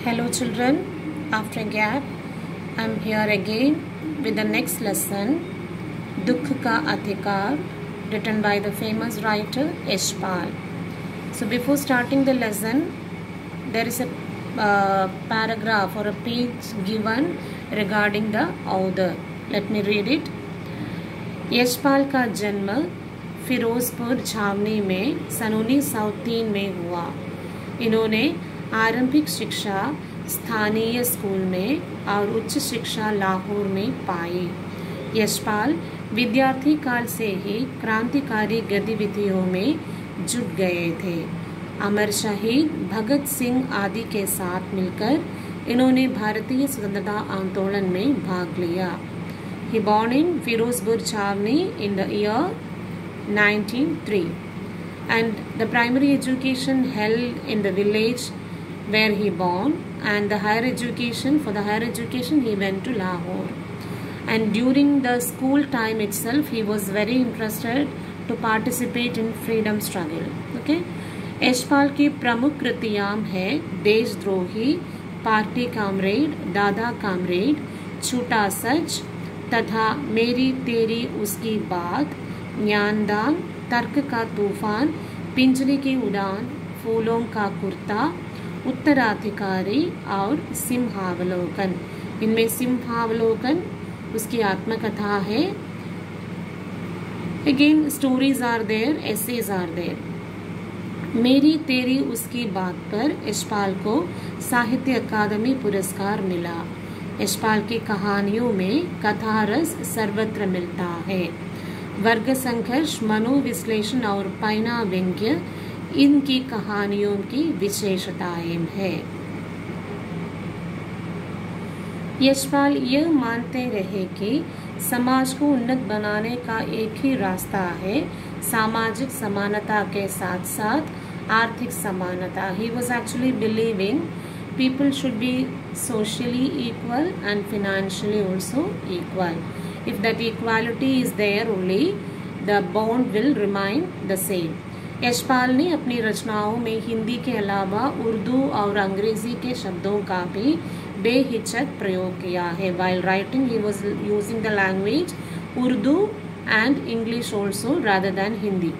Hello children, after a gap I am here again with the next lesson, Dukh Ka Adhikar, written by the famous writer Yashpal. So before starting the lesson, there is a paragraph or a page given regarding the author. Let me read it. Yashpal का जन्म फिरोजपुर छावनी में सन 1903 में हुआ। इन्होंने आरंभिक शिक्षा स्थानीय स्कूल में और उच्च शिक्षा लाहौर में पाई। यशपाल विद्यार्थी काल से ही क्रांतिकारी गतिविधियों में जुट गए थे। अमर शहीद भगत सिंह आदि के साथ मिलकर इन्होंने भारतीय स्वतंत्रता आंदोलन में भाग लिया। He born in Firozpur Chhavni in the year 1903, and the primary education held in the village where he born, and the higher education he went to Lahore. And during the school time itself he was very interested to participate in freedom struggle. Okay, Yashpal की प्रमुख कृतियां हैं देशद्रोही, party comrade, दादा comrade, छूटा सच तथा मेरी तेरी उसकी बात, ज्ञानदान, तर्क का तूफान, पिंजरे की उड़ान, फूलों का कुर्ता, उत्तराधिकारी और सिंहावलोकन। इनमें सिंहावलोकन उसकी आत्मकथा है। Again stories are there, essays are there. मेरी तेरी उसकी बात पर यशपाल को साहित्य अकादमी पुरस्कार मिला। यशपाल की कहानियों में कथा रस सर्वत्र मिलता है। वर्ग संघर्ष, मनोविश्लेषण और पैना व्यंग्य इनकी कहानियों की विशेषताएं हैं। यशपाल यह मानते रहे कि समाज को उन्नत बनाने का एक ही रास्ता है, सामाजिक समानता के साथ साथ आर्थिक समानता। He was actually believing people should be socially equal and financially also equal. If that equality is there only, the bond will remain the same. Yashpal ने अपनी रचनाओं में हिंदी के अलावा उर्दू और अंग्रेजी के शब्दों का भी बेहिचक प्रयोग किया है। While writing, he was using the language Urdu and English also rather than Hindi.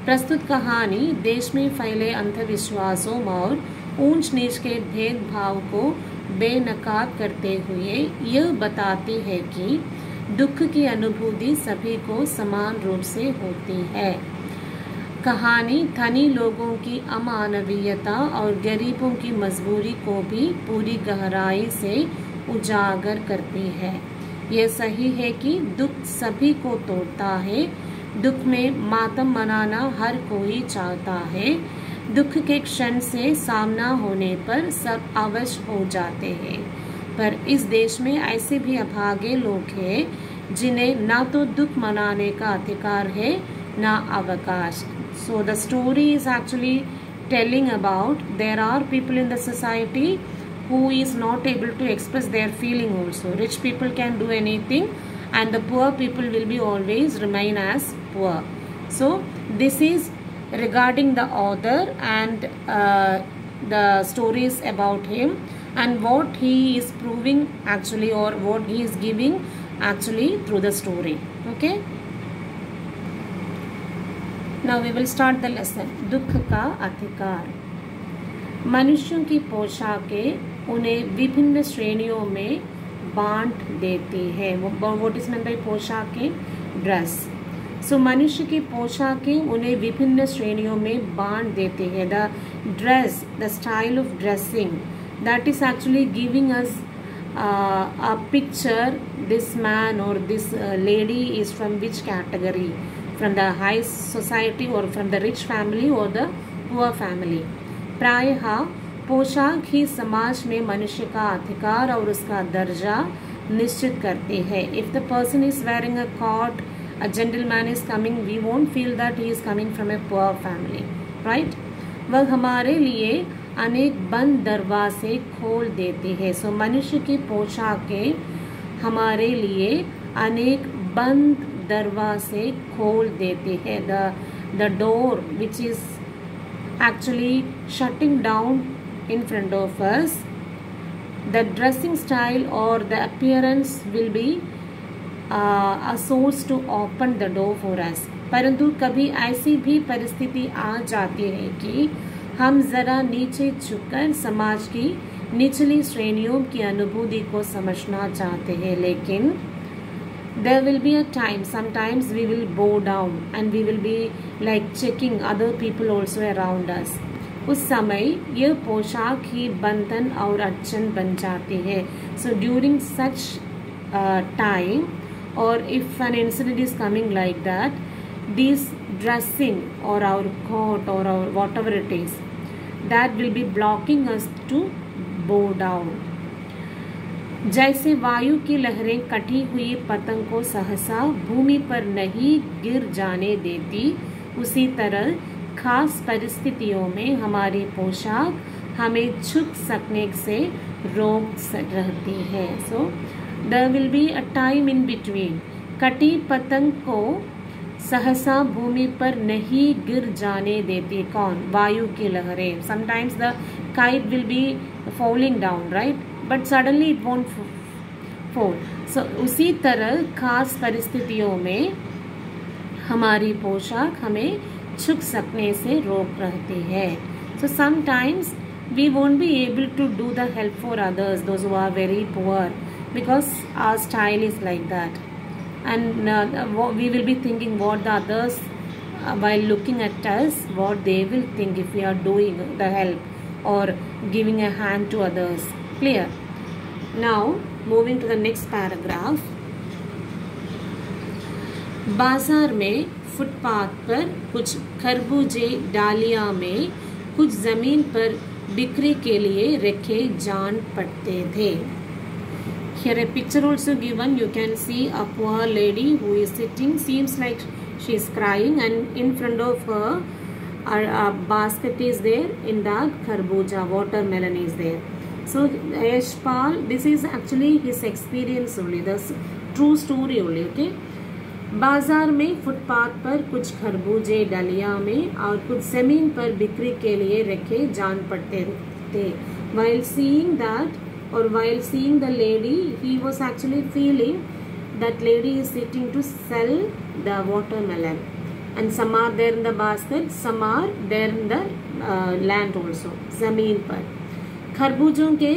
प्रस्तुत कहानी देश में फैले अंधविश्वासों और ऊंच नीच के भेदभाव को बेनकाब करते हुए यह बताती है कि दुख की अनुभूति सभी को समान रूप से होती है। कहानी धनी लोगों की अमानवीयता और गरीबों की मजबूरी को भी पूरी गहराई से उजागर करती है। यह सही है कि दुख सभी को तोड़ता है। दुख में मातम मनाना हर कोई चाहता है। दुख के क्षण से सामना होने पर सब अवश्य हो जाते हैं, पर इस देश में ऐसे भी अभागे लोग हैं जिन्हें ना तो दुख मनाने का अधिकार है ना अवकाश। So the story is actually telling about there are people in the society who is not able to express their feeling also. Rich people can do anything and the poor people will be always remain as poor. So this is regarding the author and the stories about him and what he is proving actually or what he is giving actually through the story. Okay, now we will start the lesson. दुख का अधिकार। मनुष्यों की पोशाकें उन्हें विभिन्न श्रेणियों में बांट देती है। What is meant by पोशाकें? ड्रेस। सो मनुष्य की पोशाकें उन्हें विभिन्न श्रेणियों में बांट देती है। The dress, the style of dressing, that is actually giving us a picture this man और this lady is from which category, from the high society और फ्रॉम द रिच फैमिली और द पुअर फैमिली। प्रायः पोशाक ही समाज में मनुष्य का अधिकार और उसका दर्जा निश्चित करती है। If the person is wearing a coat, a gentleman is coming, we won't feel that he is coming from a poor family, right? वह हमारे लिए अनेक बंद दरवाजे खोल देती है। सो मनुष्य की पोशाकें हमारे लिए अनेक बंद दरवाजे खोल देती है। the door which is actually shutting down in front of us The dressing style or the appearance will be a source to open the door for us. परंतु कभी ऐसी भी परिस्थिति आ जाती है कि हम ज़रा नीचे झुककर समाज की निचली श्रेणियों की अनुभूति को समझना चाहते हैं, लेकिन there will be a time, sometimes we will bow down and we will be like checking other people also around us. उस समय यह पोशाक ही बंधन और अड़चन बन जाती है. So during such time, or if an incident is coming like that, this dressing or our coat or our whatever it is, that will be blocking us to bow down. जैसे वायु की लहरें कटी हुई पतंग को सहसा भूमि पर नहीं गिर जाने देती, उसी तरह खास परिस्थितियों में हमारी पोशाक हमें झुक सकने से रोक रहती है. So there will be a time in between. कटी पतंग को सहसा भूमि पर नहीं गिर जाने देती. कौन? वायु की लहरें. Sometimes the kite will be falling down, right, but suddenly it won't fall. So उसी तरह खास परिस्थितियों में हमारी पोशाक हमें झुक सकने से रोक रहती है. So sometimes we won't be able to do the help for others, those who are very poor, because our style is like that. And we will be thinking what the others, while looking at us, what they will think if we are doing the help or giving a hand to others. Clear? Now moving to the next paragraph. बाजार में footpath पर कुछ खरबूजे डालियां में कुछ जमीन पर बिक्री के लिए रखे जान पड़ते थे. Here a picture also given. You can see a poor lady who is sitting, seems like she is crying, and in front of her a basket is there. In that kharbuja, watermelon is there. So Yashpal, this is actually his experience only, the true story only. Okay. बाजार में footpath पर कुछ खरबूजे डलिया में और कुछ जमीन पर बिक्री के लिए रखे जान पड़ते थे. While seeing that, or while seeing the lady, he was actually feeling that lady is sitting to sell the watermelon, and some are there in the basket, some are there in the land also, जमीन पर. खरबूजों के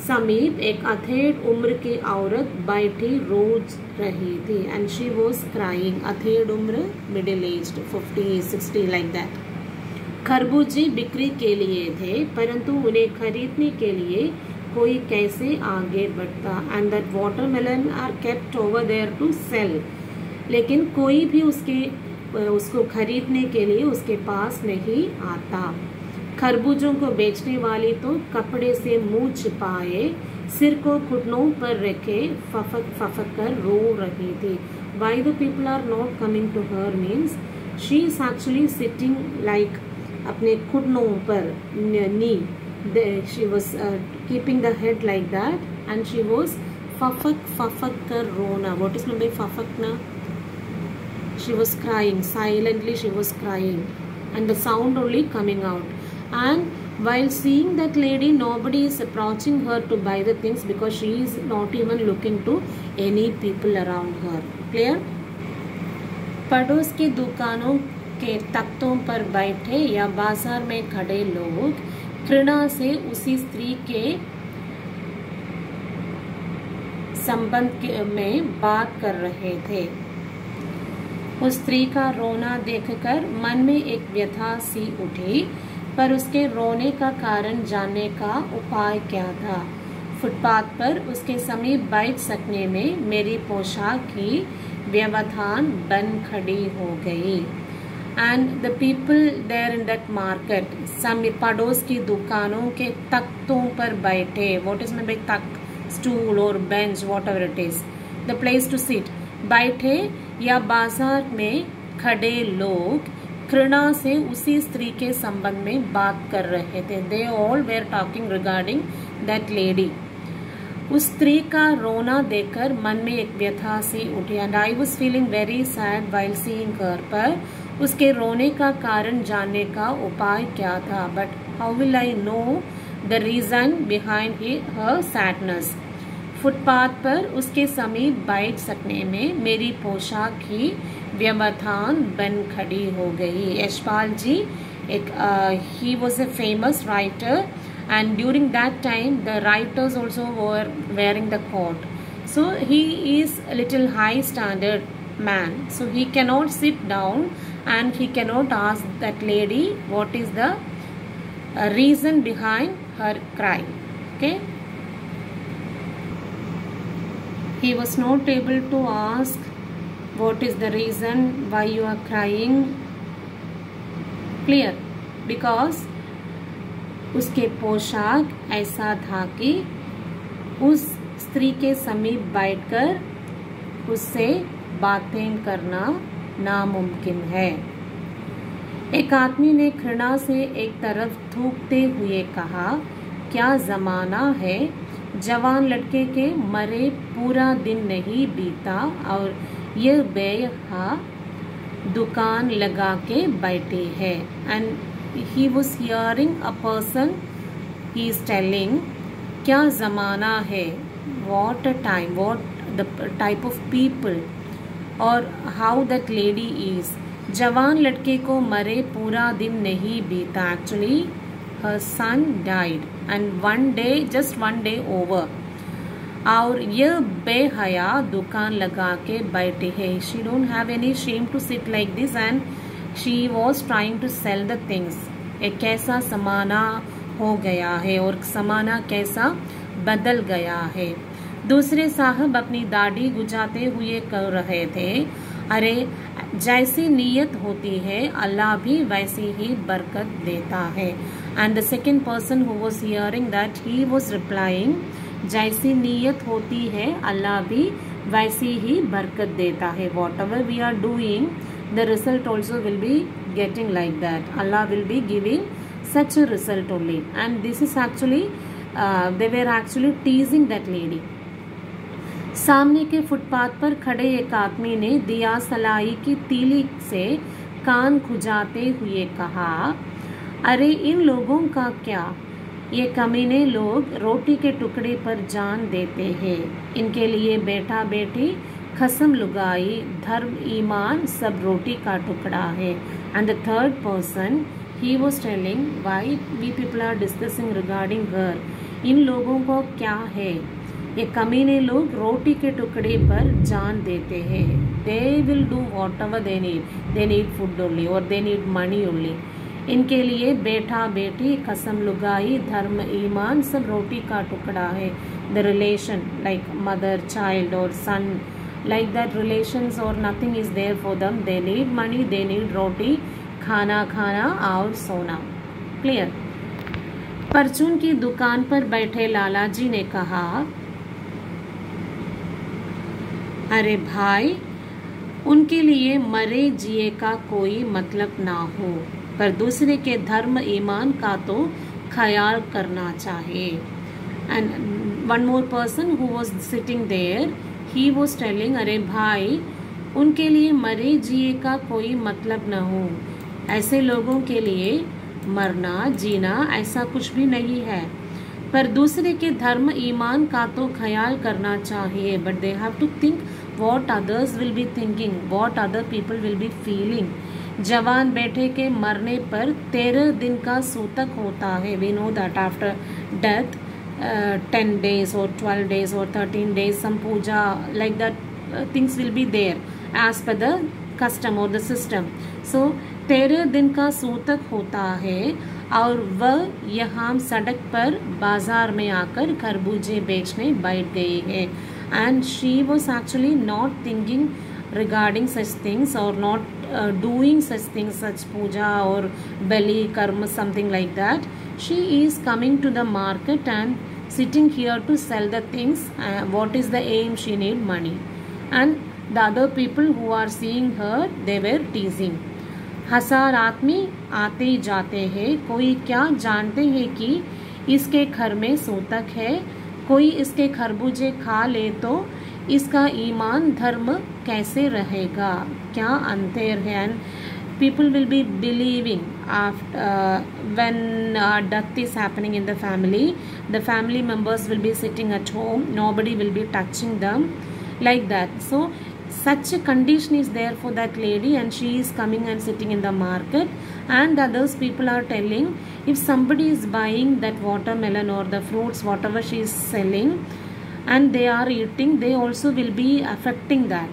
समीप एक अधेड़ उम्र की औरत बैठी रोज रही थी, and she was crying. अधेड़ उम्र, middle aged, 50, 60 like that. खरबूजे बिक्री के लिए थे, परंतु उन्हें खरीदने के लिए कोई कैसे आगे बढ़ता. And that watermelon are kept over there to sell. लेकिन कोई भी उसको खरीदने के लिए उसके पास नहीं आता. खरबूजों को बेचने वाली तो कपड़े से मुंह छिपाए सिर को घुटनों पर रखे फफक फफक कर रो रही थी. Why the people are not coming to her means she is actually sitting like अपने घुटनों पर, नी. She was keeping the head like that, and she was fafak kar rona. What is meant by fafak na? She was crying silently. She was crying, and the sound only coming out. And while seeing that lady, nobody is approaching her to buy the things because she is not even looking to any people around her. Clear? पड़ोस की दुकानों के तख्तों पर बैठे या बाजार में खड़े लोग घृणा से उसी स्त्री के संबंध में बात कर रहे थे. उस स्त्री का रोना देखकर मन में एक व्यथा सी उठी, पर उसके रोने का कारण जानने का उपाय क्या था. फुटपाथ पर उसके समीप बैठ सकने में मेरी पोशाक की व्यवधान बन खड़ी हो गई. And the people there in that market, some पड़ोस की दुकानों के तख्तों पर बैठे. What is meant by Takht? Stool or bench, whatever it is, the place to sit. बैठे या बाजार में खड़े लोग घृणा से उसी स्त्री के संबंध में बात कर रहे थे. They all were talking regarding that lady. उस स्त्री का रोना देखकर मन में एक व्यथा सी उठी. And I was feeling very sad while seeing her. पर उसके रोने का कारण जानने का उपाय क्या था. But how will I know the reason behind her sadness. Footpath पर उसके समीप बैठ सकने में मेरी पोशाक ही व्यवधान बन खड़ी हो गई। यशपाल जी एक he was a famous writer, and during that time the writers also were wearing the coat. So he is a little high standard man, so he cannot sit down and he cannot ask that lady what is the reason behind her cry. Okay, he was not able to ask what is the reason why you are crying. Clear? Because उसके पोशाक ऐसा था कि उस स्त्री के समीप बैठकर उससे बातें करना नामुमकिन है। एक आदमी ने घृणा से एक तरफ थूकते हुए कहा, क्या जमाना है, जवान लड़के के मरे पूरा दिन नहीं बीता और यह बेहा दुकान लगा के बैठे है। And he was hearing a person, he is telling, क्या ज़माना है, what a time, what the type of people, और how that lady is। जवान लड़के को मरे पूरा दिन नहीं बीता, actually her son died and one day, just one day over, और यह बेहया दुकान लगा के बैठे है। she don't have any shame to sit like this and she was trying to sell the things। एक कैसा समाना हो गया है और समाना कैसा बदल गया है। दूसरे साहब अपनी दाढ़ी गुजाते हुए कह रहे थे, अरे जैसी नीयत होती है अल्लाह भी वैसी ही बरकत देता है। And the second person who was hearing that, he was replying, जैसी नीयत होती है अल्लाह भी वैसी ही बरकत देता है। Whatever we are doing, the result also will be getting like that. Allah will be giving such a result only. And this is actually they were actually teasing that lady. सामने के footpath पर खड़े एक आदमी ने दिया सलाई की तीली से कान खुजाते हुए कहा, अरे इन लोगों का क्या, ये कमीने लोग रोटी के टुकड़े पर जान देते हैं। इनके लिए बेटा बेटी खसम लुगाई धर्म ईमान सब रोटी का टुकड़ा है। And the third person, he was telling why we people are discussing regarding her, इन लोगों को क्या है, ये कमीने लोग रोटी के टुकड़े पर जान देते हैं। They will do what ever they need food only और दे नीड मनी ओनली। इनके लिए बेटा बेटी कसम लुगाई धर्म ईमान सब रोटी का टुकड़ा है। The relation like mother child और सन, like that relations or nothing is there for them. They need money, they need roti, खाना खाना और सोना। क्लियर? परचून की दुकान पर बैठे लाला जी ने कहा, अरे भाई, उनके लिए मरे जिए का कोई मतलब ना हो, पर दूसरे के धर्म ईमान का तो ख्याल करना चाहिए। And one more person who was sitting there, he was telling, अरे भाई, उनके लिए मरे जिए का कोई मतलब न हो, ऐसे लोगों के लिए मरना जीना ऐसा कुछ भी नहीं है, पर दूसरे के धर्म ईमान का तो ख्याल करना चाहिए। But they have to think what others will be thinking, what other people will be feeling। जवान बेटे के मरने पर 13 दिन का सूतक होता है। We know that after death 10 days or 12 days or 13 days some puja like that things will be there as per the custom or the system. So 13 दिन का सूतक होता है और वह यहाँ सड़क पर बाजार में आकर खरबूजे बेचने बैठ गई है। And she was actually not thinking regarding such things or not doing such things, such puja or bali karma, something like that. She is coming to the market and sitting here to sell the things. What is the aim? She need money. And the other people who are seeing her, they were teasing. हजार आदमी आते जाते हैं, कोई क्या जानते हैं कि इसके घर में सूतक है, कोई इसके खरबूजे खा ले तो इसका ईमान धर्म कैसे रहेगा, क्या अंतर है। And people will be believing after when death is happening in the family members will be sitting at home, nobody will be touching them, like that. So such a condition is there for that lady, and she is coming and sitting in the market, and others people are telling, if somebody is buying that watermelon or the fruits whatever she is selling and they are eating, they also will be affecting that.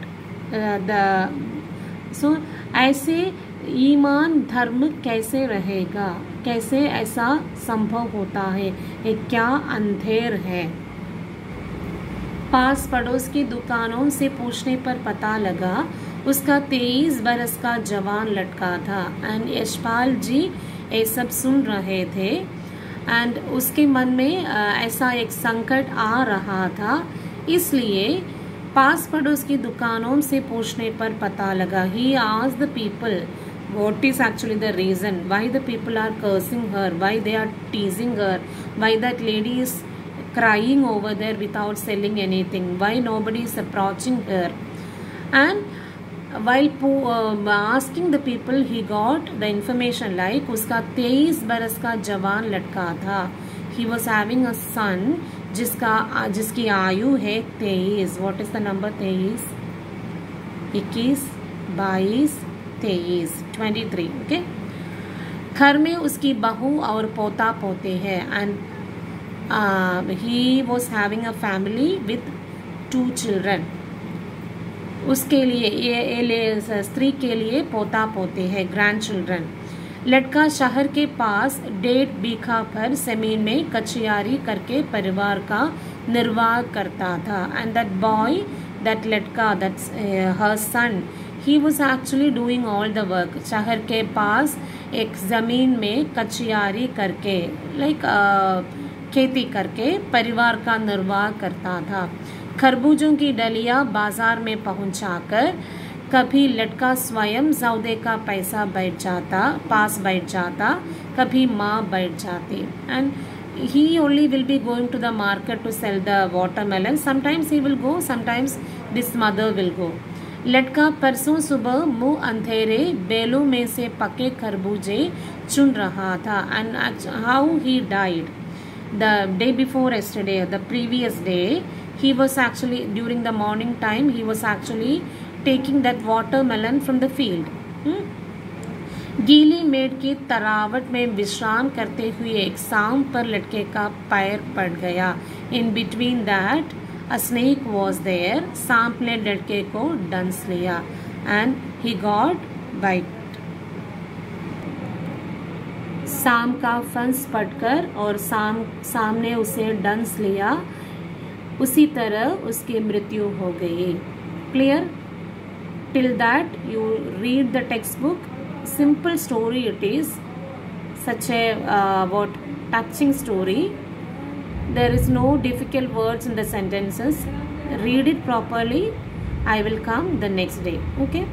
So ऐसे ईमान धर्म कैसे रहेगा, कैसे ऐसा संभव होता है, ये क्या अंधेर है। पास पड़ोस की दुकानों से पूछने पर पता लगा उसका 23 बरस का जवान लड़का था। एंड यशपाल जी ये सब सुन रहे थे, एंड उसके मन में ऐसा एक संकट आ रहा था, इसलिए पास पड़ोस की दुकानों से पूछने पर पता लगा। He asked the people what is actually the reason why the people are cursing her, why they are teasing her, why that lady is crying over there without selling anything, why nobody is approaching her. And while asking the people, he got the information like उसका 23 बरस का जवान लड़का था। He was having a son जिसकी आयु है 23। What is the number 23? 21, 22, 23, 23, okay? घर में उसकी बहू और पोता पोते हैं, and he was having a family with 2 children. उसके लिए ये स्त्री के लिए पोता पोते हैं, ग्रैंड चिल्ड्रन। लड़का शहर के पास 1.5 बीघा पर जमीन में कचियारी करके परिवार का निर्वाह करता था। एंड दैट बॉय, दैट लड़का, that's her son, he was actually doing all the work. शहर के पास एक जमीन में कचियारी करके, लाइक खेती करके परिवार का निर्वाह करता था। खरबूजों की डलिया बाजार में पहुंचाकर कभी लड़का स्वयं सौदे का पैसा पास बैठ जाता, कभी माँ बैठ जाती। And he only will be going to the market to sell the watermelon. Sometimes he will go, sometimes this mother will go. लड़का परसों सुबह मुंह अंधेरे बेलों में से पके खरबूजे चुन रहा था। And how he died the day before yesterday, the previous day, he was actually, during the morning time, he was actually taking that watermelon from the field. गीली मेड़ की तरावट में विश्राम करते हुए एक सांप पर लड़के का पैर पड़ गया। In between that, a snake was there. सांप ने लड़के को डंस लिया, and he got bite. सांप का फंस पड़कर और सांप ने उसे डंस लिया, उसी तरह उसकी मृत्यु हो गई। Clear? Till that you read the textbook. Simple story it is, such a touching story. There is no difficult words in the sentences. Read it properly. I will come the next day. Okay.